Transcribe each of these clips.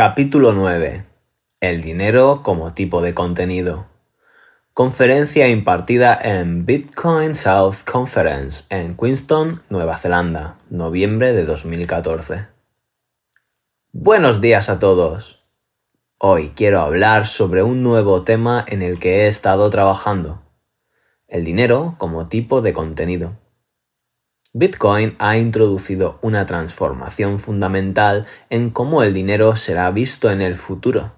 Capítulo 9. El dinero como tipo de contenido. Conferencia impartida en Bitcoin South Conference en Queenstown, Nueva Zelanda, noviembre de 2014. Buenos días a todos. Hoy quiero hablar sobre un nuevo tema en el que he estado trabajando. El dinero como tipo de contenido. Bitcoin ha introducido una transformación fundamental en cómo el dinero será visto en el futuro,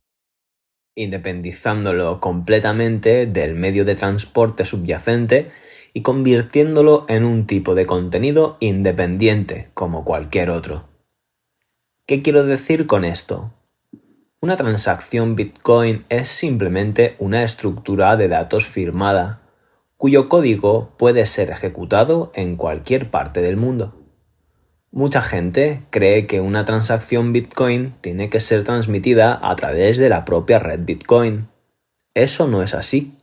independizándolo completamente del medio de transporte subyacente y convirtiéndolo en un tipo de contenido independiente como cualquier otro. ¿Qué quiero decir con esto? Una transacción Bitcoin es simplemente una estructura de datos firmada, cuyo código puede ser ejecutado en cualquier parte del mundo. Mucha gente cree que una transacción Bitcoin tiene que ser transmitida a través de la propia red Bitcoin. Eso no es así.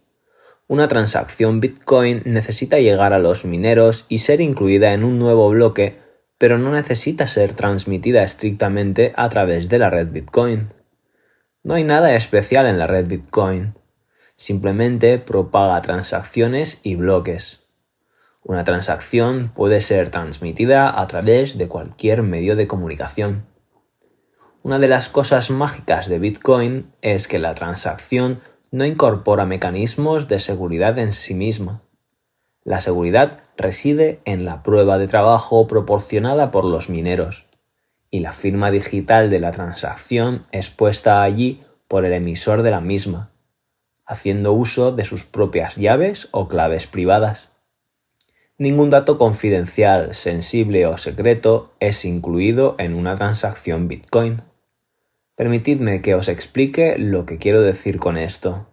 Una transacción Bitcoin necesita llegar a los mineros y ser incluida en un nuevo bloque, pero no necesita ser transmitida estrictamente a través de la red Bitcoin. No hay nada especial en la red Bitcoin. Simplemente propaga transacciones y bloques. Una transacción puede ser transmitida a través de cualquier medio de comunicación. Una de las cosas mágicas de Bitcoin es que la transacción no incorpora mecanismos de seguridad en sí misma. La seguridad reside en la prueba de trabajo proporcionada por los mineros, y la firma digital de la transacción es puesta allí por el emisor de la misma, haciendo uso de sus propias llaves o claves privadas. Ningún dato confidencial, sensible o secreto es incluido en una transacción Bitcoin. Permitidme que os explique lo que quiero decir con esto.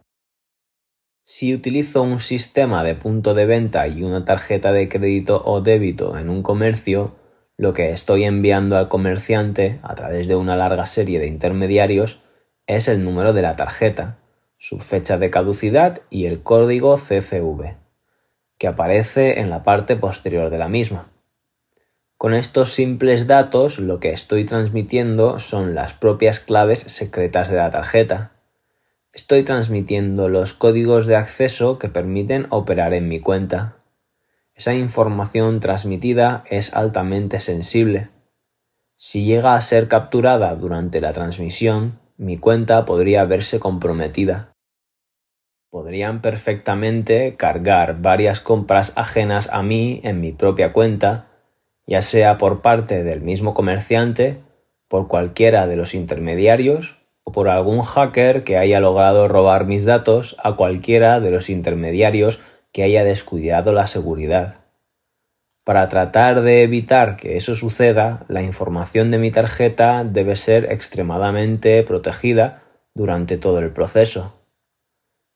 Si utilizo un sistema de punto de venta y una tarjeta de crédito o débito en un comercio, lo que estoy enviando al comerciante a través de una larga serie de intermediarios es el número de la tarjeta, su fecha de caducidad y el código CCV, que aparece en la parte posterior de la misma. Con estos simples datos, lo que estoy transmitiendo son las propias claves secretas de la tarjeta. Estoy transmitiendo los códigos de acceso que permiten operar en mi cuenta. Esa información transmitida es altamente sensible. Si llega a ser capturada durante la transmisión, mi cuenta podría verse comprometida. Podrían perfectamente cargar varias compras ajenas a mí en mi propia cuenta, ya sea por parte del mismo comerciante, por cualquiera de los intermediarios o por algún hacker que haya logrado robar mis datos a cualquiera de los intermediarios que haya descuidado la seguridad. Para tratar de evitar que eso suceda, la información de mi tarjeta debe ser extremadamente protegida durante todo el proceso.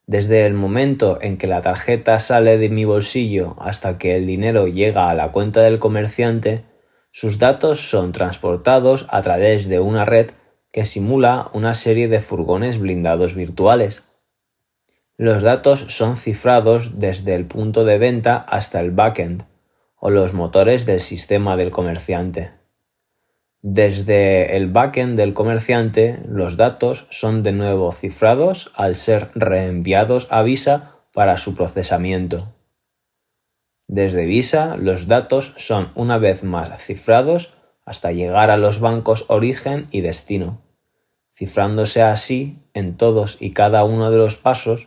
Desde el momento en que la tarjeta sale de mi bolsillo hasta que el dinero llega a la cuenta del comerciante, sus datos son transportados a través de una red que simula una serie de furgones blindados virtuales. Los datos son cifrados desde el punto de venta hasta el backend, o los motores del sistema del comerciante. Desde el backend del comerciante, los datos son de nuevo cifrados al ser reenviados a Visa para su procesamiento. Desde Visa, los datos son una vez más cifrados hasta llegar a los bancos origen y destino, cifrándose así en todos y cada uno de los pasos,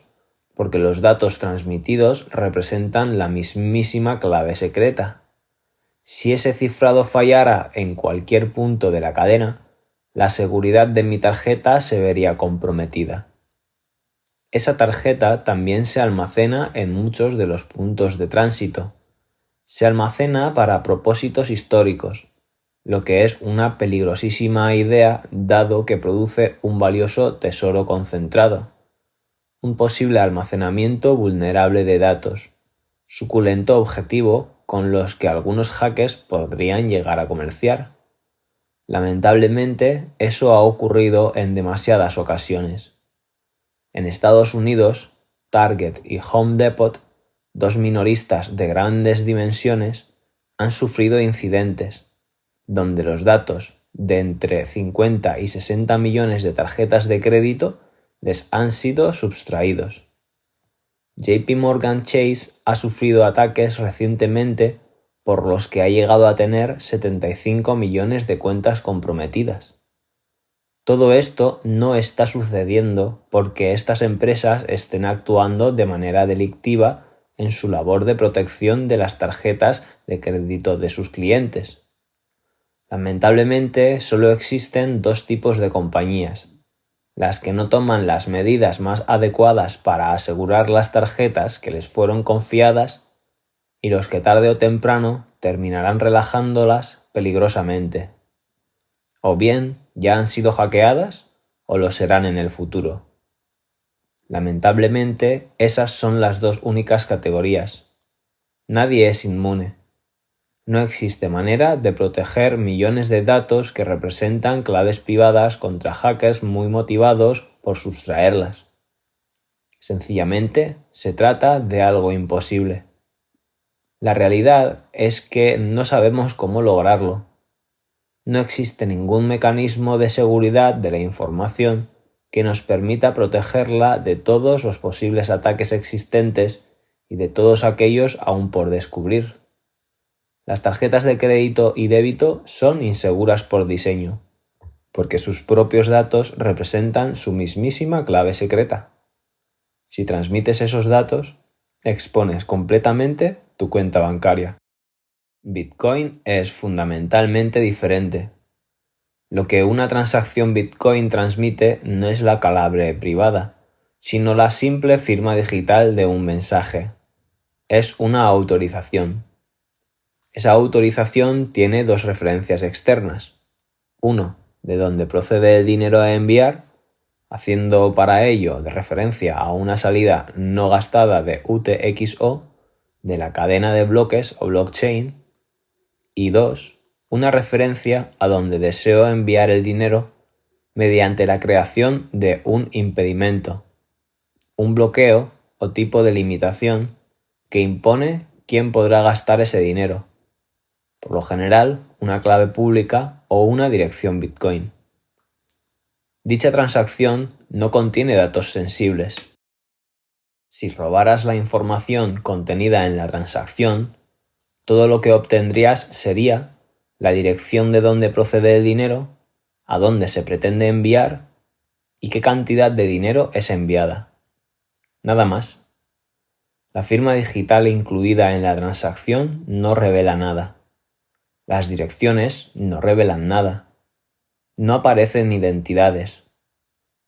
porque los datos transmitidos representan la mismísima clave secreta. Si ese cifrado fallara en cualquier punto de la cadena, la seguridad de mi tarjeta se vería comprometida. Esa tarjeta también se almacena en muchos de los puntos de tránsito. Se almacena para propósitos históricos, lo que es una peligrosísima idea dado que produce un valioso tesoro concentrado, un posible almacenamiento vulnerable de datos, suculento objetivo con los que algunos hackers podrían llegar a comerciar. Lamentablemente, eso ha ocurrido en demasiadas ocasiones. En Estados Unidos, Target y Home Depot, dos minoristas de grandes dimensiones, han sufrido incidentes, donde los datos, de entre 50 y 60 millones de tarjetas de crédito les han sido sustraídos. JP Morgan Chase ha sufrido ataques recientemente por los que ha llegado a tener 75 millones de cuentas comprometidas. Todo esto no está sucediendo porque estas empresas estén actuando de manera delictiva en su labor de protección de las tarjetas de crédito de sus clientes. Lamentablemente, solo existen dos tipos de compañías: las que no toman las medidas más adecuadas para asegurar las tarjetas que les fueron confiadas y los que tarde o temprano terminarán relajándolas peligrosamente. O bien ya han sido hackeadas o lo serán en el futuro. Lamentablemente, esas son las dos únicas categorías. Nadie es inmune. No existe manera de proteger millones de datos que representan claves privadas contra hackers muy motivados por sustraerlas. Sencillamente, se trata de algo imposible. La realidad es que no sabemos cómo lograrlo. No existe ningún mecanismo de seguridad de la información que nos permita protegerla de todos los posibles ataques existentes y de todos aquellos aún por descubrir. Las tarjetas de crédito y débito son inseguras por diseño, porque sus propios datos representan su mismísima clave secreta. Si transmites esos datos, expones completamente tu cuenta bancaria. Bitcoin es fundamentalmente diferente. Lo que una transacción Bitcoin transmite no es la clave privada, sino la simple firma digital de un mensaje. Es una autorización. Esa autorización tiene dos referencias externas. Uno, de dónde procede el dinero a enviar, haciendo para ello de referencia a una salida no gastada de UTXO, de la cadena de bloques o blockchain. Y dos, una referencia a donde deseo enviar el dinero mediante la creación de un impedimento, un bloqueo o tipo de limitación que impone quién podrá gastar ese dinero, por lo general una clave pública o una dirección Bitcoin. Dicha transacción no contiene datos sensibles. Si robaras la información contenida en la transacción, todo lo que obtendrías sería la dirección de dónde procede el dinero, a dónde se pretende enviar y qué cantidad de dinero es enviada. Nada más. La firma digital incluida en la transacción no revela nada. Las direcciones no revelan nada. No aparecen identidades.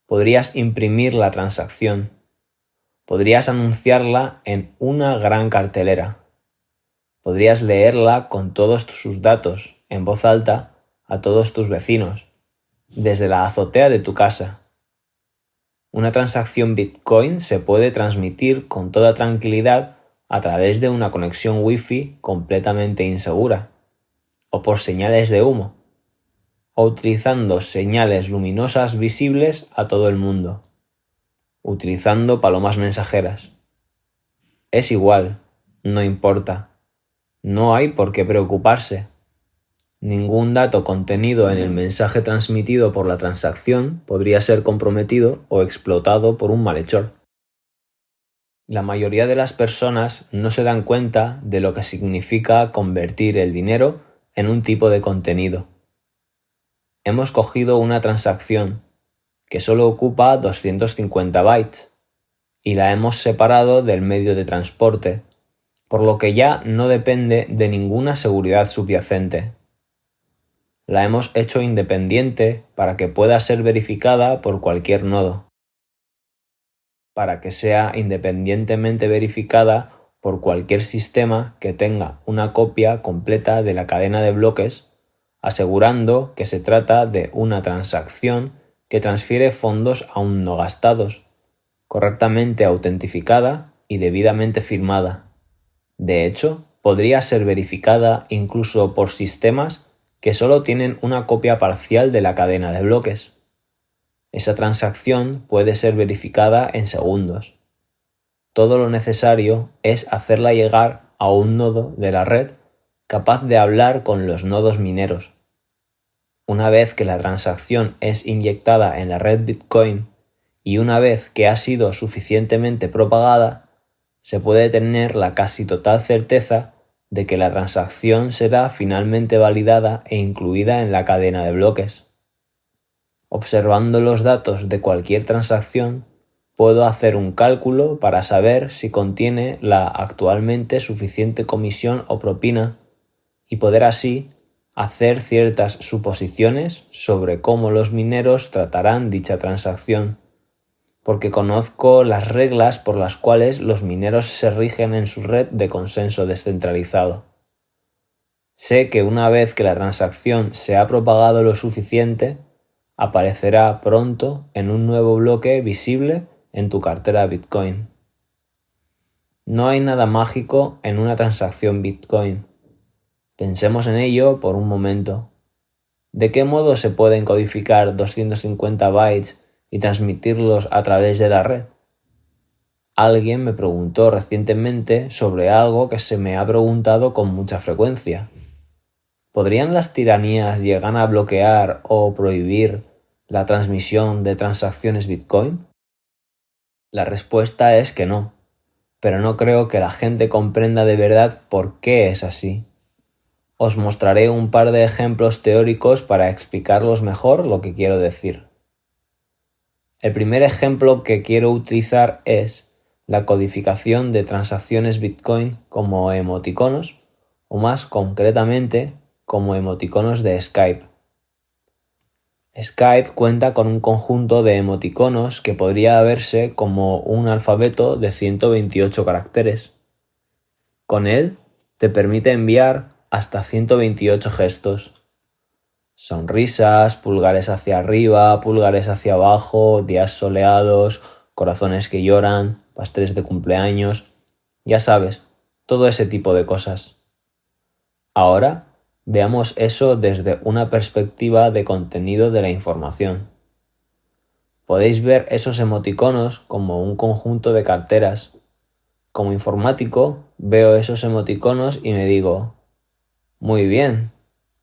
Podrías imprimir la transacción. Podrías anunciarla en una gran cartelera. Podrías leerla con todos sus datos, en voz alta, a todos tus vecinos, desde la azotea de tu casa. Una transacción Bitcoin se puede transmitir con toda tranquilidad a través de una conexión Wi-Fi completamente insegura, o por señales de humo, o utilizando señales luminosas visibles a todo el mundo, utilizando palomas mensajeras. Es igual, no importa. No hay por qué preocuparse. Ningún dato contenido en el mensaje transmitido por la transacción podría ser comprometido o explotado por un malhechor. La mayoría de las personas no se dan cuenta de lo que significa convertir el dinero en un tipo de contenido. Hemos cogido una transacción que solo ocupa 250 bytes y la hemos separado del medio de transporte, por lo que ya no depende de ninguna seguridad subyacente. La hemos hecho independiente para que pueda ser verificada por cualquier nodo. Para que sea independientemente verificada por cualquier sistema que tenga una copia completa de la cadena de bloques, asegurando que se trata de una transacción que transfiere fondos aún no gastados, correctamente autentificada y debidamente firmada. De hecho, podría ser verificada incluso por sistemas que solo tienen una copia parcial de la cadena de bloques. Esa transacción puede ser verificada en segundos. Todo lo necesario es hacerla llegar a un nodo de la red capaz de hablar con los nodos mineros. Una vez que la transacción es inyectada en la red Bitcoin y una vez que ha sido suficientemente propagada, se puede tener la casi total certeza de que la transacción será finalmente validada e incluida en la cadena de bloques. Observando los datos de cualquier transacción, puedo hacer un cálculo para saber si contiene la actualmente suficiente comisión o propina y poder así hacer ciertas suposiciones sobre cómo los mineros tratarán dicha transacción, porque conozco las reglas por las cuales los mineros se rigen en su red de consenso descentralizado. Sé que una vez que la transacción se ha propagado lo suficiente, aparecerá pronto en un nuevo bloque visible en tu cartera Bitcoin. No hay nada mágico en una transacción Bitcoin. Pensemos en ello por un momento. ¿De qué modo se pueden codificar 250 bytes y transmitirlos a través de la red? Alguien me preguntó recientemente sobre algo que se me ha preguntado con mucha frecuencia. ¿Podrían las tiranías llegar a bloquear o prohibir la transmisión de transacciones Bitcoin? La respuesta es que no, pero no creo que la gente comprenda de verdad por qué es así. Os mostraré un par de ejemplos teóricos para explicaros mejor lo que quiero decir. El primer ejemplo que quiero utilizar es la codificación de transacciones Bitcoin como emoticonos, o más concretamente, como emoticonos de Skype. Skype cuenta con un conjunto de emoticonos que podría verse como un alfabeto de 128 caracteres. Con él te permite enviar hasta 128 gestos. Sonrisas, pulgares hacia arriba, pulgares hacia abajo, días soleados, corazones que lloran, pasteles de cumpleaños, ya sabes, todo ese tipo de cosas. Ahora, veamos eso desde una perspectiva de contenido de la información. Podéis ver esos emoticonos como un conjunto de carteras. Como informático, veo esos emoticonos y me digo, muy bien,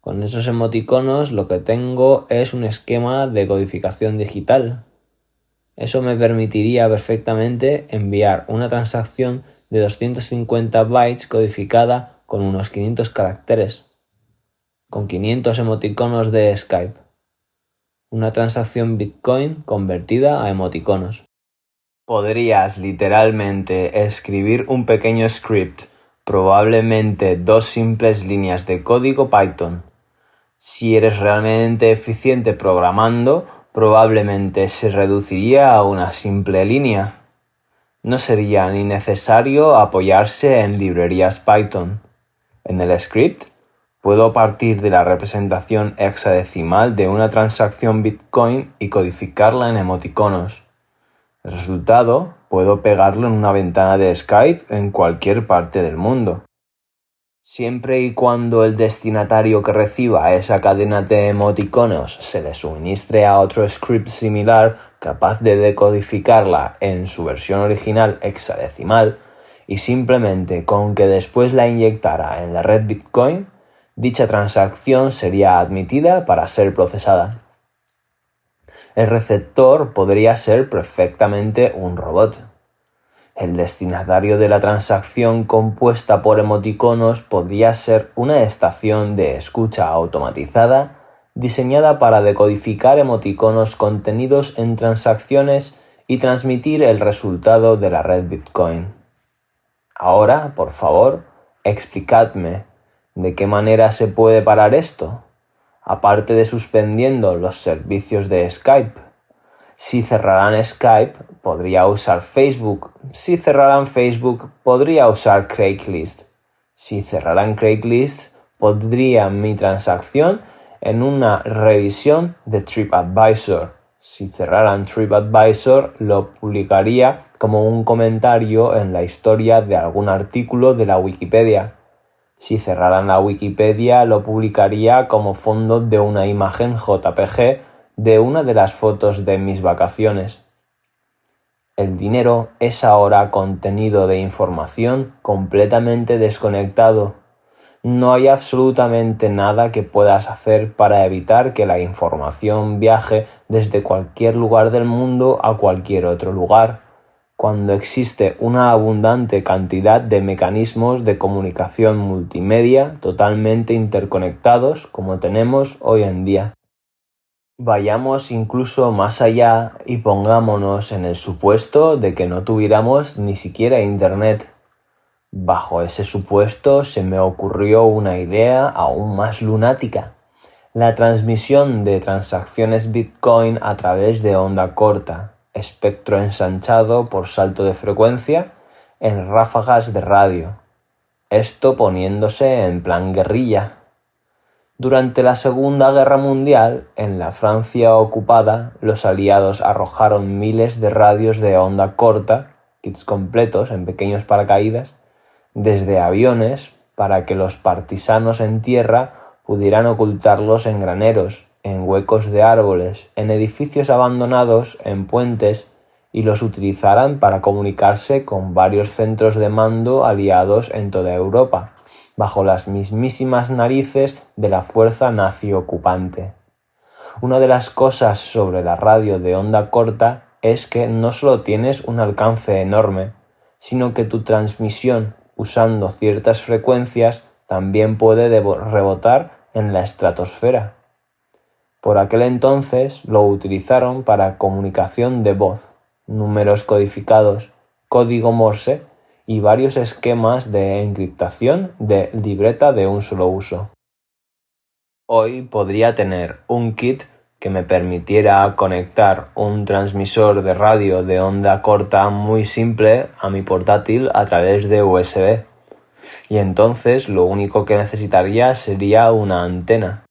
con esos emoticonos lo que tengo es un esquema de codificación digital. Eso me permitiría perfectamente enviar una transacción de 250 bytes codificada con unos 500 caracteres. Con 500 emoticonos de Skype. Una transacción Bitcoin convertida a emoticonos. Podrías literalmente escribir un pequeño script, probablemente 2 simples líneas de código Python. Si eres realmente eficiente programando, probablemente se reduciría a una simple línea. No sería ni necesario apoyarse en librerías Python. En el script, puedo partir de la representación hexadecimal de una transacción Bitcoin y codificarla en emoticonos. El resultado puedo pegarlo en una ventana de Skype en cualquier parte del mundo. Siempre y cuando el destinatario que reciba esa cadena de emoticonos se le suministre a otro script similar capaz de decodificarla en su versión original hexadecimal y simplemente con que después la inyectara en la red Bitcoin, dicha transacción sería admitida para ser procesada. El receptor podría ser perfectamente un robot. El destinatario de la transacción compuesta por emoticonos podría ser una estación de escucha automatizada diseñada para decodificar emoticonos contenidos en transacciones y transmitir el resultado de la red Bitcoin. Ahora, por favor, explicadme, ¿de qué manera se puede parar esto? Aparte de suspendiendo los servicios de Skype. Si cerraran Skype, podría usar Facebook. Si cerraran Facebook, podría usar Craigslist. Si cerraran Craigslist, pondría mi transacción en una revisión de TripAdvisor. Si cerraran TripAdvisor, lo publicaría como un comentario en la historia de algún artículo de la Wikipedia. Si cerraran la Wikipedia, lo publicaría como fondo de una imagen JPG de una de las fotos de mis vacaciones. El dinero es ahora contenido de información completamente desconectado. No hay absolutamente nada que puedas hacer para evitar que la información viaje desde cualquier lugar del mundo a cualquier otro lugar, cuando existe una abundante cantidad de mecanismos de comunicación multimedia totalmente interconectados como tenemos hoy en día. Vayamos incluso más allá y pongámonos en el supuesto de que no tuviéramos ni siquiera Internet. Bajo ese supuesto se me ocurrió una idea aún más lunática: la transmisión de transacciones Bitcoin a través de onda corta, espectro ensanchado por salto de frecuencia, en ráfagas de radio. Esto poniéndose en plan guerrilla. Durante la Segunda Guerra Mundial, en la Francia ocupada, los aliados arrojaron miles de radios de onda corta, kits completos en pequeños paracaídas, desde aviones para que los partisanos en tierra pudieran ocultarlos en graneros, en huecos de árboles, en edificios abandonados, en puentes, y los utilizaran para comunicarse con varios centros de mando aliados en toda Europa, bajo las mismísimas narices de la fuerza nazi ocupante. Una de las cosas sobre la radio de onda corta es que no solo tienes un alcance enorme, sino que tu transmisión, usando ciertas frecuencias, también puede rebotar en la estratosfera. Por aquel entonces lo utilizaron para comunicación de voz, números codificados, código Morse y varios esquemas de encriptación de libreta de un solo uso. Hoy podría tener un kit que me permitiera conectar un transmisor de radio de onda corta muy simple a mi portátil a través de USB. Y entonces lo único que necesitaría sería una antena.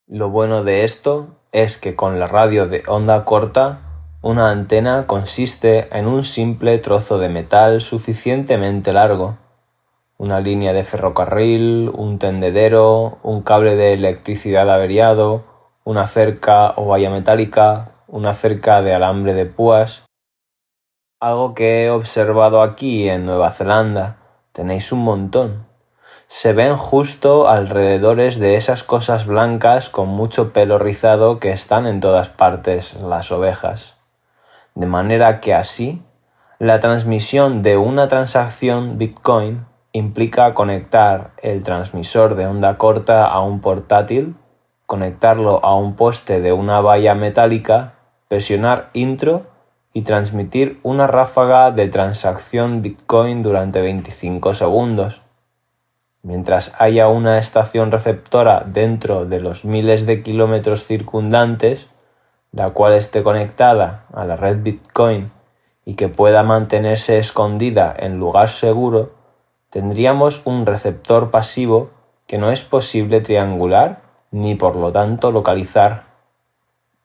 Lo bueno de esto es que con la radio de onda corta, una antena consiste en un simple trozo de metal suficientemente largo, una línea de ferrocarril, un tendedero, un cable de electricidad averiado, una cerca o valla metálica, una cerca de alambre de púas. Algo que he observado aquí en Nueva Zelanda, tenéis un montón. Se ven justo alrededores de esas cosas blancas con mucho pelo rizado que están en todas partes, las ovejas. De manera que así, la transmisión de una transacción Bitcoin implica conectar el transmisor de onda corta a un portátil, conectarlo a un poste de una valla metálica, presionar intro y transmitir una ráfaga de transacción Bitcoin durante 25 segundos. Mientras haya una estación receptora dentro de los miles de kilómetros circundantes, la cual esté conectada a la red Bitcoin y que pueda mantenerse escondida en lugar seguro, tendríamos un receptor pasivo que no es posible triangular ni por lo tanto localizar.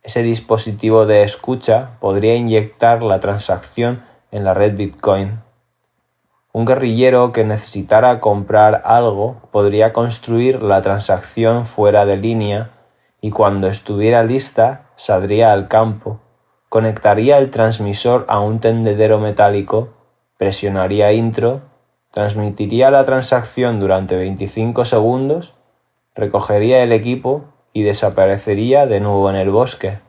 Ese dispositivo de escucha podría inyectar la transacción en la red Bitcoin. Un guerrillero que necesitara comprar algo podría construir la transacción fuera de línea y cuando estuviera lista saldría al campo, conectaría el transmisor a un tendedero metálico, presionaría intro, transmitiría la transacción durante 25 segundos, recogería el equipo y desaparecería de nuevo en el bosque.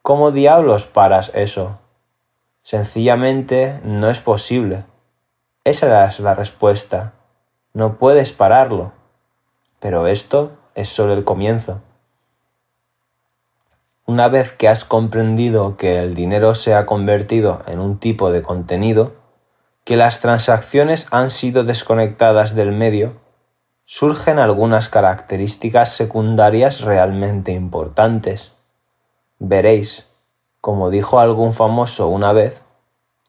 ¿Cómo diablos paras eso? Sencillamente no es posible. Esa es la respuesta. No puedes pararlo. Pero esto es solo el comienzo. Una vez que has comprendido que el dinero se ha convertido en un tipo de contenido, que las transacciones han sido desconectadas del medio, surgen algunas características secundarias realmente importantes. Veréis, como dijo algún famoso una vez,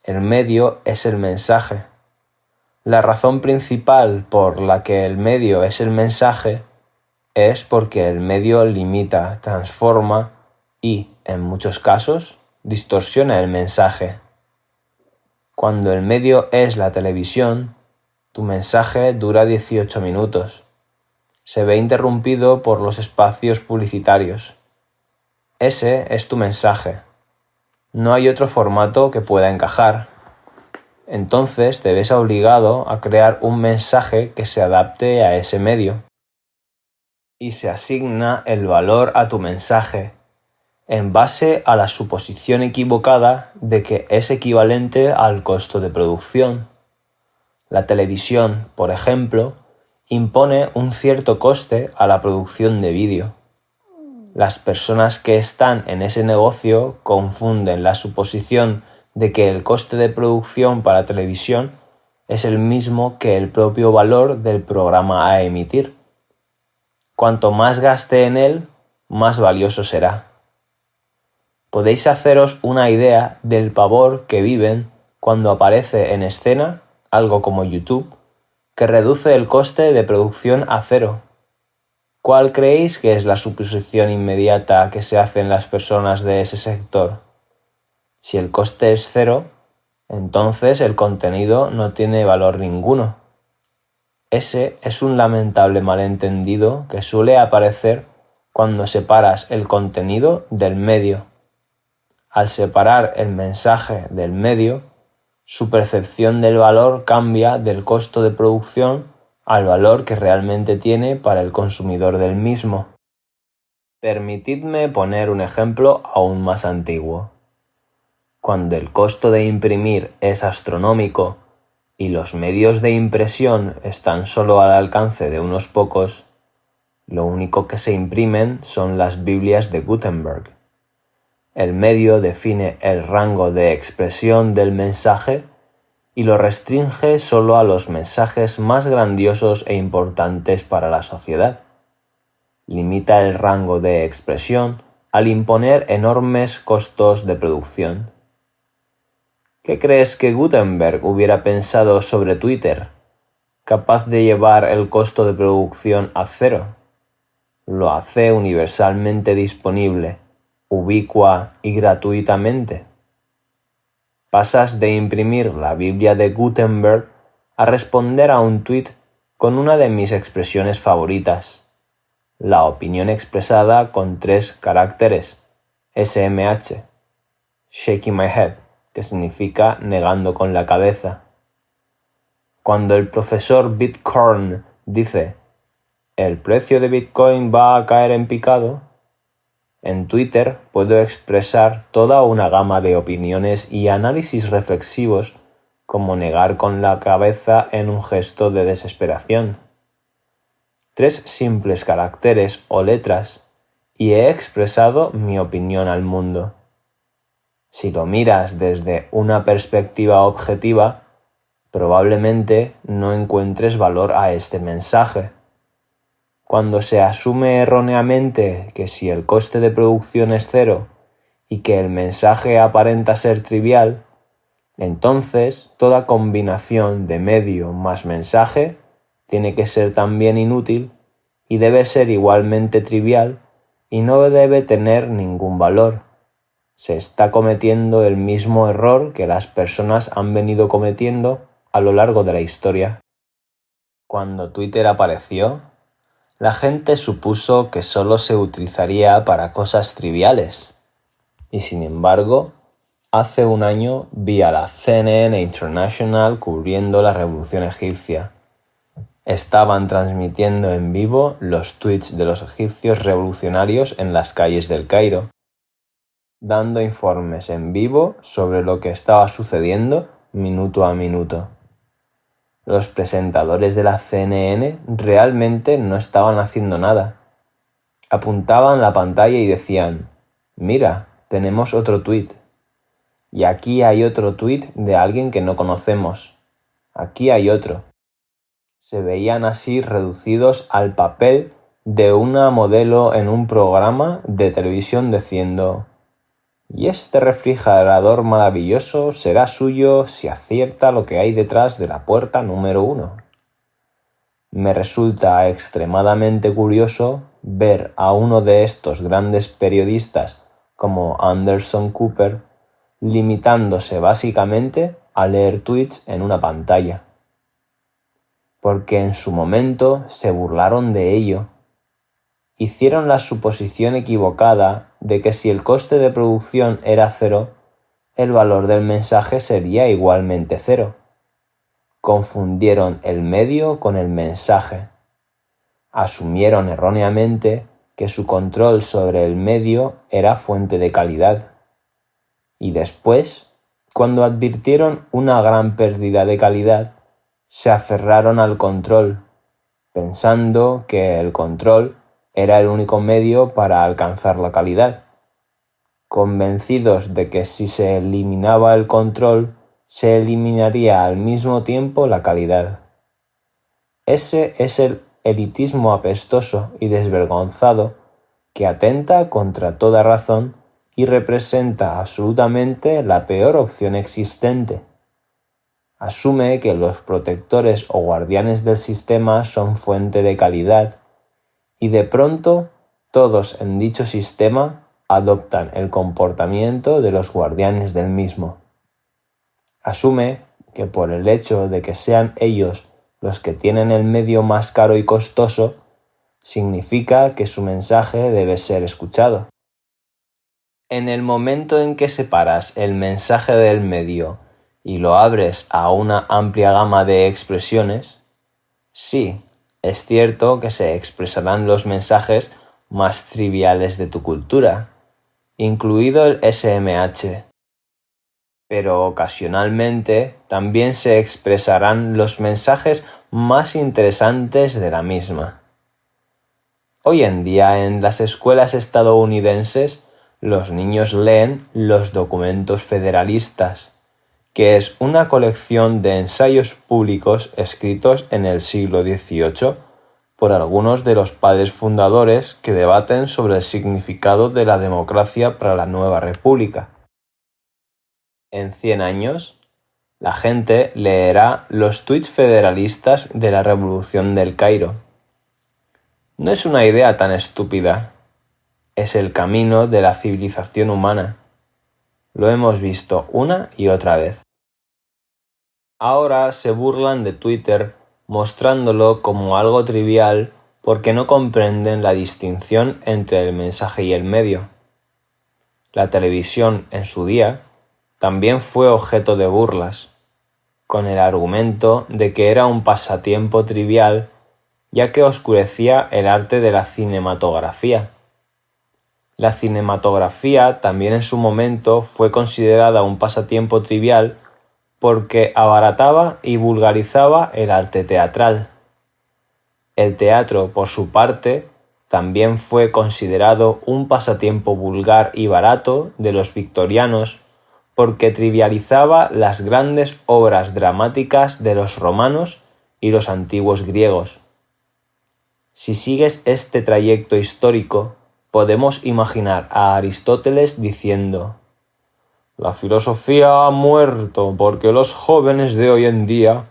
el medio es el mensaje. La razón principal por la que el medio es el mensaje es porque el medio limita, transforma y, en muchos casos, distorsiona el mensaje. Cuando el medio es la televisión, tu mensaje dura 18 minutos. Se ve interrumpido por los espacios publicitarios. Ese es tu mensaje. No hay otro formato que pueda encajar. Entonces te ves obligado a crear un mensaje que se adapte a ese medio. Y se asigna el valor a tu mensaje en base a la suposición equivocada de que es equivalente al costo de producción. La televisión, por ejemplo, impone un cierto coste a la producción de vídeo. Las personas que están en ese negocio confunden la suposición de que el coste de producción para televisión es el mismo que el propio valor del programa a emitir. Cuanto más gaste en él, más valioso será. Podéis haceros una idea del pavor que viven cuando aparece en escena algo como YouTube, que reduce el coste de producción a cero. ¿Cuál creéis que es la suposición inmediata que se hacen las personas de ese sector? Si el coste es cero, entonces el contenido no tiene valor ninguno. Ese es un lamentable malentendido que suele aparecer cuando separas el contenido del medio. Al separar el mensaje del medio, su percepción del valor cambia del costo de producción al valor que realmente tiene para el consumidor del mismo. Permitidme poner un ejemplo aún más antiguo. Cuando el costo de imprimir es astronómico y los medios de impresión están solo al alcance de unos pocos, lo único que se imprimen son las Biblias de Gutenberg. El medio define el rango de expresión del mensaje y lo restringe solo a los mensajes más grandiosos e importantes para la sociedad. Limita el rango de expresión al imponer enormes costos de producción. ¿Qué crees que Gutenberg hubiera pensado sobre Twitter, capaz de llevar el costo de producción a cero? Lo hace universalmente disponible, ubicua y gratuitamente. Pasas de imprimir la Biblia de Gutenberg a responder a un tuit con una de mis expresiones favoritas, la opinión expresada con 3 caracteres, SMH, shaking my head, que significa negando con la cabeza. Cuando el profesor Bitcoin dice, ¿el precio de Bitcoin va a caer en picado? En Twitter puedo expresar toda una gama de opiniones y análisis reflexivos como negar con la cabeza en un gesto de desesperación. 3 simples caracteres o letras y he expresado mi opinión al mundo. Si lo miras desde una perspectiva objetiva, probablemente no encuentres valor a este mensaje. Cuando se asume erróneamente que si el coste de producción es cero y que el mensaje aparenta ser trivial, entonces toda combinación de medio más mensaje tiene que ser también inútil y debe ser igualmente trivial y no debe tener ningún valor. Se está cometiendo el mismo error que las personas han venido cometiendo a lo largo de la historia. Cuando Twitter apareció, la gente supuso que solo se utilizaría para cosas triviales. Y sin embargo, hace un año vi a la CNN International cubriendo la revolución egipcia. Estaban transmitiendo en vivo los tweets de los egipcios revolucionarios en las calles del Cairo, dando informes en vivo sobre lo que estaba sucediendo minuto a minuto. Los presentadores de la CNN realmente no estaban haciendo nada. Apuntaban la pantalla y decían, «Mira, tenemos otro tuit. Y aquí hay otro tuit de alguien que no conocemos. Aquí hay otro». Se veían así reducidos al papel de una modelo en un programa de televisión diciendo, «Y este refrigerador maravilloso será suyo si acierta lo que hay detrás de la puerta número 1». Me resulta extremadamente curioso ver a uno de estos grandes periodistas como Anderson Cooper limitándose básicamente a leer tweets en una pantalla. Porque en su momento se burlaron de ello. Hicieron la suposición equivocada de que si el coste de producción era cero, el valor del mensaje sería igualmente cero. Confundieron el medio con el mensaje. Asumieron erróneamente que su control sobre el medio era fuente de calidad. Y después, cuando advirtieron una gran pérdida de calidad, se aferraron al control, pensando que el control era el único medio para alcanzar la calidad, convencidos de que si se eliminaba el control, se eliminaría al mismo tiempo la calidad. Ese es el elitismo apestoso y desvergonzado que atenta contra toda razón y representa absolutamente la peor opción existente. Asume que los protectores o guardianes del sistema son fuente de calidad y de pronto todos en dicho sistema adoptan el comportamiento de los guardianes del mismo. Asume que por el hecho de que sean ellos los que tienen el medio más caro y costoso, significa que su mensaje debe ser escuchado. En el momento en que separas el mensaje del medio y lo abres a una amplia gama de expresiones, sí, es cierto que se expresarán los mensajes más triviales de tu cultura, incluido el SMH. Pero ocasionalmente también se expresarán los mensajes más interesantes de la misma. Hoy en día en las escuelas estadounidenses los niños leen los documentos federalistas, que es una colección de ensayos públicos escritos en el siglo XVIII por algunos de los padres fundadores que debaten sobre el significado de la democracia para la nueva república. En 100 años, la gente leerá los tuits federalistas de la Revolución del Cairo. No es una idea tan estúpida. Es el camino de la civilización humana. Lo hemos visto una y otra vez. Ahora se burlan de Twitter mostrándolo como algo trivial porque no comprenden la distinción entre el mensaje y el medio. La televisión en su día también fue objeto de burlas, con el argumento de que era un pasatiempo trivial ya que oscurecía el arte de la cinematografía. La cinematografía también en su momento fue considerada un pasatiempo trivial porque abarataba y vulgarizaba el arte teatral. El teatro, por su parte, también fue considerado un pasatiempo vulgar y barato de los victorianos porque trivializaba las grandes obras dramáticas de los romanos y los antiguos griegos. Si sigues este trayecto histórico, podemos imaginar a Aristóteles diciendo: «La filosofía ha muerto porque los jóvenes de hoy en día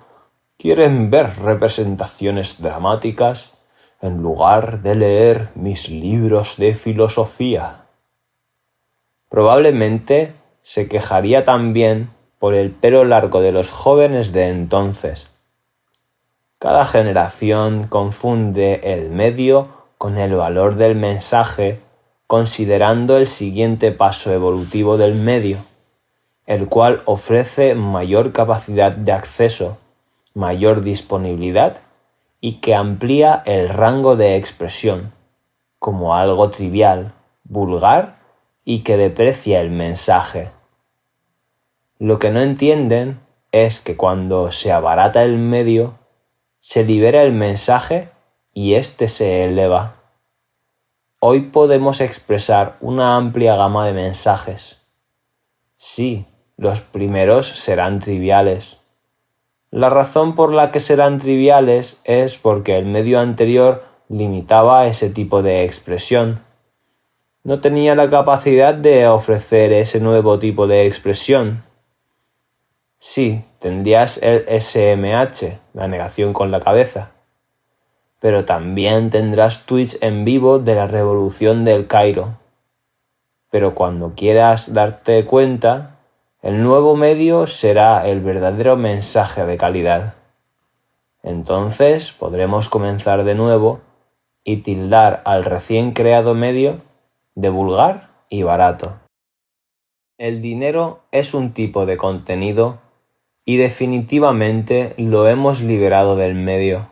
quieren ver representaciones dramáticas en lugar de leer mis libros de filosofía». Probablemente se quejaría también por el pelo largo de los jóvenes de entonces. Cada generación confunde el medio con el valor del mensaje, considerando el siguiente paso evolutivo del medio, el cual ofrece mayor capacidad de acceso, mayor disponibilidad y que amplía el rango de expresión, como algo trivial, vulgar y que deprecia el mensaje. Lo que no entienden es que cuando se abarata el medio, se libera el mensaje y éste se eleva. Hoy podemos expresar una amplia gama de mensajes. Sí, los primeros serán triviales. La razón por la que serán triviales es porque el medio anterior limitaba ese tipo de expresión. No tenía la capacidad de ofrecer ese nuevo tipo de expresión. Sí, tendrías el SMH, la negación con la cabeza. Pero también tendrás tweets en vivo de la Revolución del Cairo. Pero cuando quieras darte cuenta, el nuevo medio será el verdadero mensaje de calidad. Entonces podremos comenzar de nuevo y tildar al recién creado medio de vulgar y barato. El dinero es un tipo de contenido y definitivamente lo hemos liberado del medio.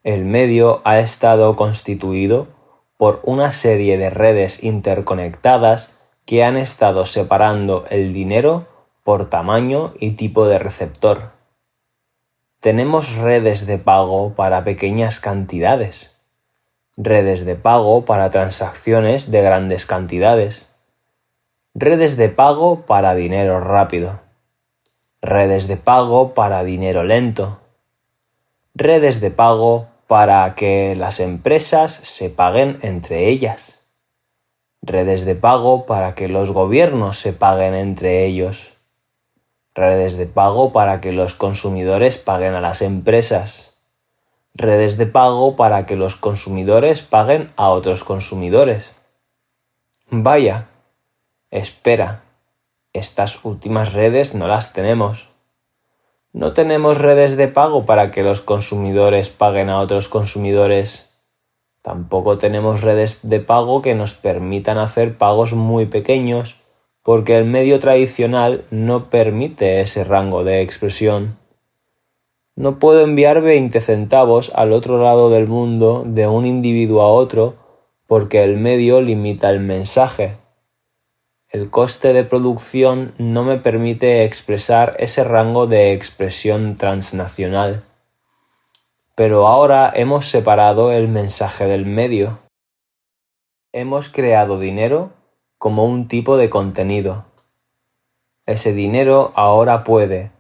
El medio ha estado constituido por una serie de redes interconectadas que han estado separando el dinero por tamaño y tipo de receptor. Tenemos redes de pago para pequeñas cantidades, redes de pago para transacciones de grandes cantidades, redes de pago para dinero rápido, redes de pago para dinero lento, redes de pago para que las empresas se paguen entre ellas, redes de pago para que los gobiernos se paguen entre ellos, redes de pago para que los consumidores paguen a las empresas, redes de pago para que los consumidores paguen a otros consumidores. Vaya, espera, estas últimas redes no las tenemos. No tenemos redes de pago para que los consumidores paguen a otros consumidores. Tampoco tenemos redes de pago que nos permitan hacer pagos muy pequeños, porque el medio tradicional no permite ese rango de expresión. No puedo enviar 20 centavos al otro lado del mundo de un individuo a otro porque el medio limita el mensaje. El coste de producción no me permite expresar ese rango de expresión transnacional. Pero ahora hemos separado el mensaje del medio. Hemos creado dinero como un tipo de contenido. Ese dinero ahora puede,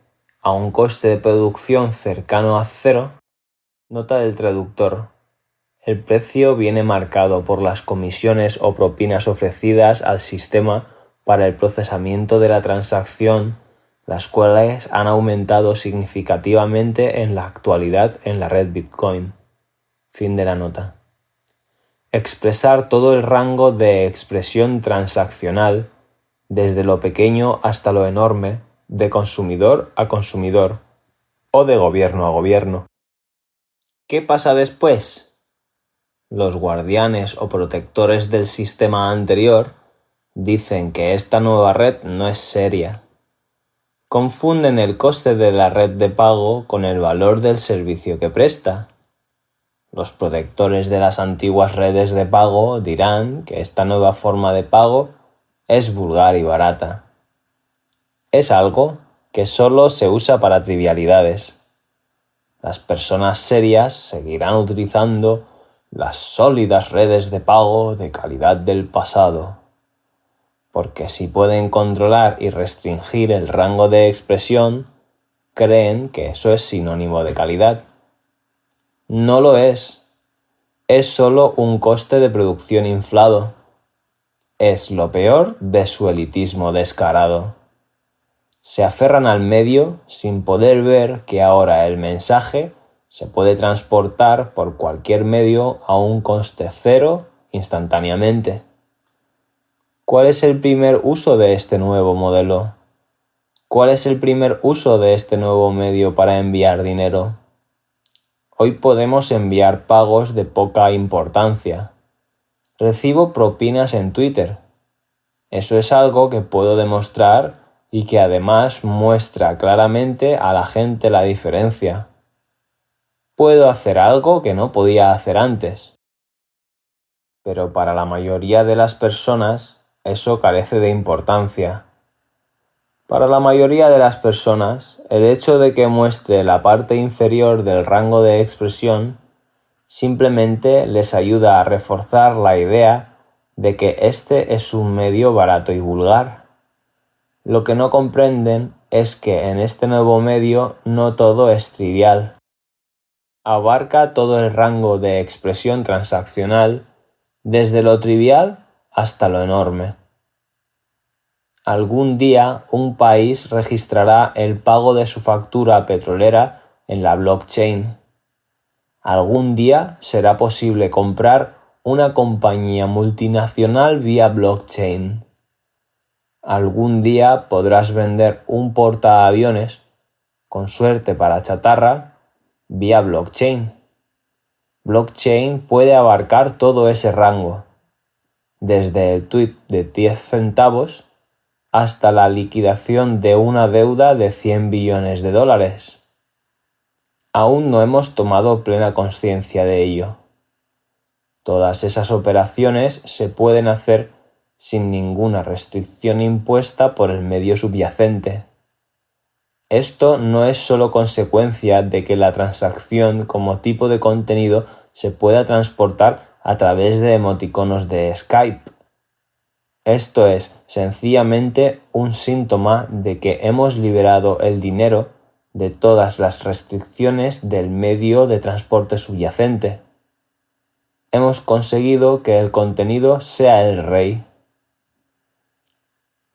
a un coste de producción cercano a cero, nota del traductor. El precio viene marcado por las comisiones o propinas ofrecidas al sistema para el procesamiento de la transacción, las cuales han aumentado significativamente en la actualidad en la red Bitcoin. Fin de la nota. Expresar todo el rango de expresión transaccional, desde lo pequeño hasta lo enorme, de consumidor a consumidor, o de gobierno a gobierno. ¿Qué pasa después? Los guardianes o protectores del sistema anterior dicen que esta nueva red no es seria. Confunden el coste de la red de pago con el valor del servicio que presta. Los protectores de las antiguas redes de pago dirán que esta nueva forma de pago es vulgar y barata. Es algo que solo se usa para trivialidades. Las personas serias seguirán utilizando las sólidas redes de pago de calidad del pasado, porque si pueden controlar y restringir el rango de expresión, creen que eso es sinónimo de calidad. No lo es solo un coste de producción inflado. Es lo peor de su elitismo descarado. Se aferran al medio sin poder ver que ahora el mensaje se puede transportar por cualquier medio a un coste cero instantáneamente. ¿Cuál es el primer uso de este nuevo modelo? ¿Cuál es el primer uso de este nuevo medio para enviar dinero? Hoy podemos enviar pagos de poca importancia. Recibo propinas en Twitter. Eso es algo que puedo demostrar y que además muestra claramente a la gente la diferencia. Puedo hacer algo que no podía hacer antes. Pero para la mayoría de las personas eso carece de importancia. Para la mayoría de las personas, el hecho de que muestre la parte inferior del rango de expresión simplemente les ayuda a reforzar la idea de que este es un medio barato y vulgar. Lo que no comprenden es que en este nuevo medio no todo es trivial. Abarca todo el rango de expresión transaccional, desde lo trivial hasta lo enorme. Algún día un país registrará el pago de su factura petrolera en la blockchain. Algún día será posible comprar una compañía multinacional vía blockchain. Algún día podrás vender un portaaviones, con suerte para chatarra, vía blockchain. Blockchain puede abarcar todo ese rango, desde el tweet de 10 centavos hasta la liquidación de una deuda de 100 billones de dólares. Aún no hemos tomado plena conciencia de ello. Todas esas operaciones se pueden hacer sin ninguna restricción impuesta por el medio subyacente. Esto no es solo consecuencia de que la transacción como tipo de contenido se pueda transportar a través de emoticonos de Skype. Esto es sencillamente un síntoma de que hemos liberado el dinero de todas las restricciones del medio de transporte subyacente. Hemos conseguido que el contenido sea el rey.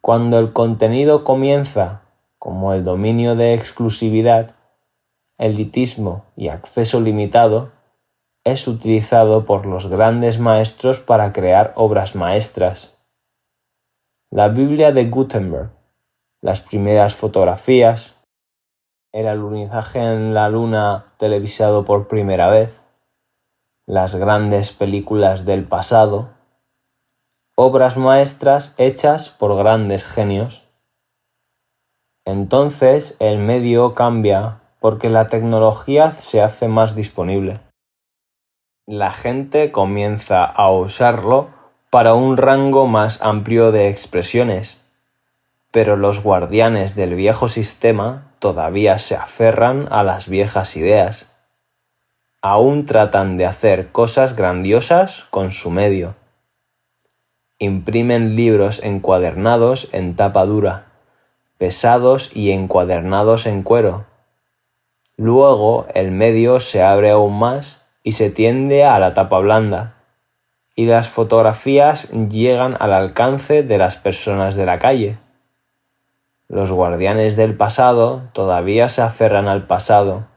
Cuando el contenido comienza, como el dominio de exclusividad, elitismo y acceso limitado, es utilizado por los grandes maestros para crear obras maestras. La Biblia de Gutenberg, las primeras fotografías, el alunizaje en la luna televisado por primera vez, las grandes películas del pasado, obras maestras hechas por grandes genios. Entonces el medio cambia porque la tecnología se hace más disponible. La gente comienza a usarlo para un rango más amplio de expresiones, pero los guardianes del viejo sistema todavía se aferran a las viejas ideas. Aún tratan de hacer cosas grandiosas con su medio. Imprimen libros encuadernados en tapa dura, pesados y encuadernados en cuero. Luego el medio se abre aún más y se tiende a la tapa blanda, y las fotografías llegan al alcance de las personas de la calle. Los guardianes del pasado todavía se aferran al pasado,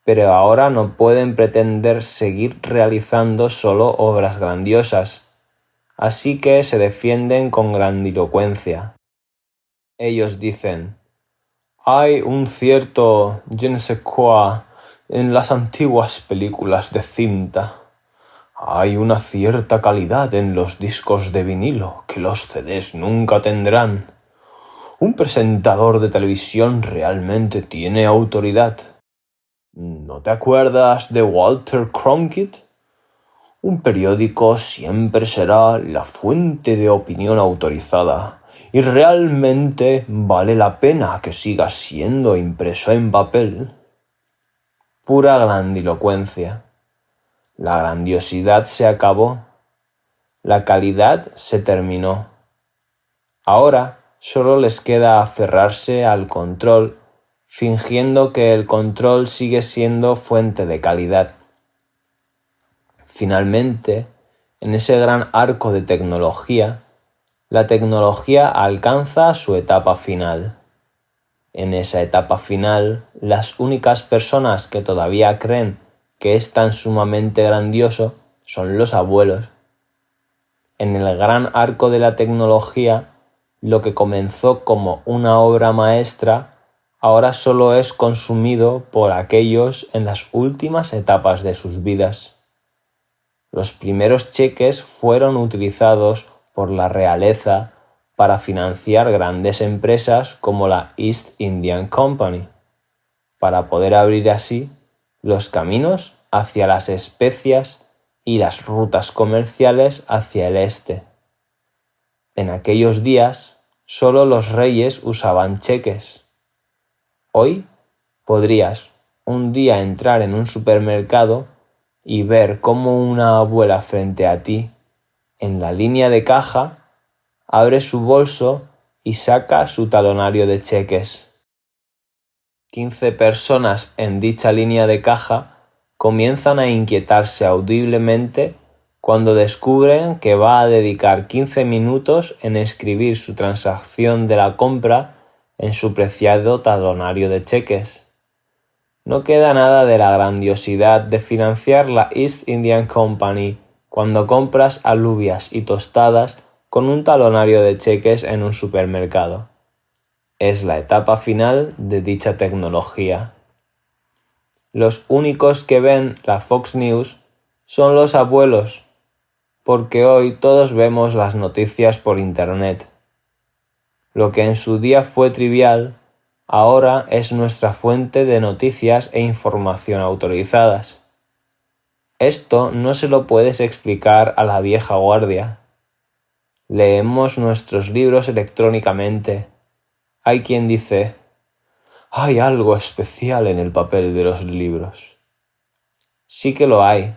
pero ahora no pueden pretender seguir realizando solo obras grandiosas, así que se defienden con grandilocuencia. Ellos dicen: hay un cierto je ne sais quoi en las antiguas películas de cinta. Hay una cierta calidad en los discos de vinilo que los CDs nunca tendrán. Un presentador de televisión realmente tiene autoridad. ¿No te acuerdas de Walter Cronkite? Un periódico siempre será la fuente de opinión autorizada y realmente vale la pena que siga siendo impreso en papel. Pura grandilocuencia. La grandiosidad se acabó. La calidad se terminó. Ahora solo les queda aferrarse al control, fingiendo que el control sigue siendo fuente de calidad. Finalmente, en ese gran arco de tecnología, la tecnología alcanza su etapa final. En esa etapa final, las únicas personas que todavía creen que es tan sumamente grandioso son los abuelos. En el gran arco de la tecnología, lo que comenzó como una obra maestra, ahora solo es consumido por aquellos en las últimas etapas de sus vidas. Los primeros cheques fueron utilizados por la realeza para financiar grandes empresas como la East India Company, para poder abrir así los caminos hacia las especias y las rutas comerciales hacia el este. En aquellos días, solo los reyes usaban cheques. Hoy podrías un día entrar en un supermercado y ver cómo una abuela frente a ti, en la línea de caja, abre su bolso y saca su talonario de cheques. 15 personas en dicha línea de caja comienzan a inquietarse audiblemente cuando descubren que va a dedicar 15 minutos en escribir su transacción de la compra en su preciado talonario de cheques. No queda nada de la grandiosidad de financiar la East India Company cuando compras alubias y tostadas con un talonario de cheques en un supermercado. Es la etapa final de dicha tecnología. Los únicos que ven la Fox News son los abuelos, porque hoy todos vemos las noticias por internet. Lo que en su día fue trivial, ahora es nuestra fuente de noticias e información autorizadas. Esto no se lo puedes explicar a la vieja guardia. Leemos nuestros libros electrónicamente. Hay quien dice, hay algo especial en el papel de los libros. Sí que lo hay.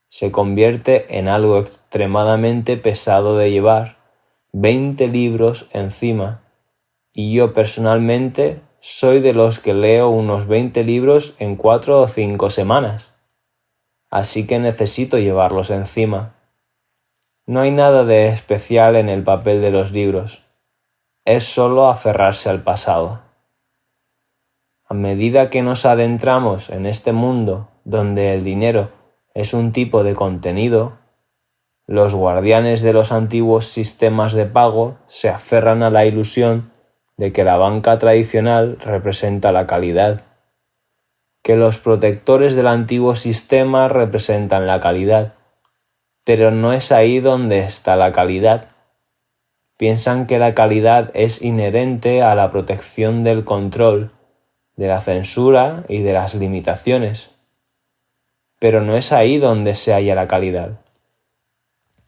Se convierte en algo extremadamente pesado de llevar, 20 libros encima, y yo personalmente soy de los que leo unos 20 libros en 4 o 5 semanas, así que necesito llevarlos encima. No hay nada de especial en el papel de los libros, es solo aferrarse al pasado. A medida que nos adentramos en este mundo donde el dinero es un tipo de contenido, los guardianes de los antiguos sistemas de pago se aferran a la ilusión de que la banca tradicional representa la calidad, que los protectores del antiguo sistema representan la calidad, pero no es ahí donde está la calidad. Piensan que la calidad es inherente a la protección del control, de la censura y de las limitaciones, pero no es ahí donde se halla la calidad.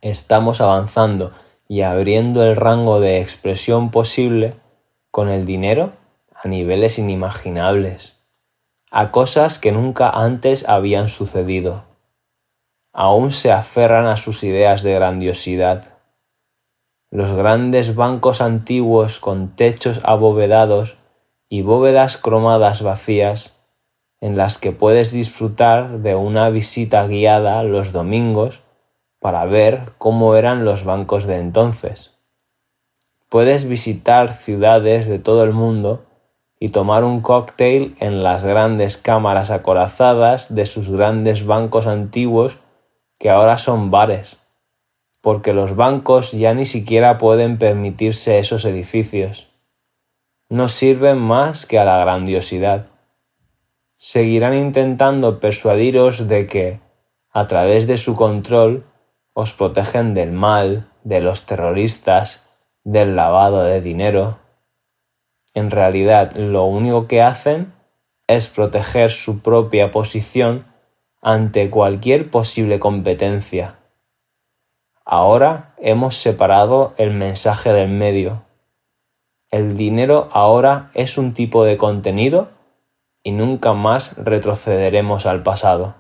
Estamos avanzando y abriendo el rango de expresión posible con el dinero a niveles inimaginables, a cosas que nunca antes habían sucedido. Aún se aferran a sus ideas de grandiosidad. Los grandes bancos antiguos con techos abovedados y bóvedas cromadas vacías, en las que puedes disfrutar de una visita guiada los domingos para ver cómo eran los bancos de entonces. Puedes visitar ciudades de todo el mundo y tomar un cóctel en las grandes cámaras acorazadas de sus grandes bancos antiguos que ahora son bares, porque los bancos ya ni siquiera pueden permitirse esos edificios. No sirven más que a la grandiosidad. Seguirán intentando persuadiros de que, a través de su control, os protegen del mal, de los terroristas, del lavado de dinero. En realidad, lo único que hacen es proteger su propia posición ante cualquier posible competencia. Ahora hemos separado el mensaje del medio. El dinero ahora es un tipo de contenido y nunca más retrocederemos al pasado.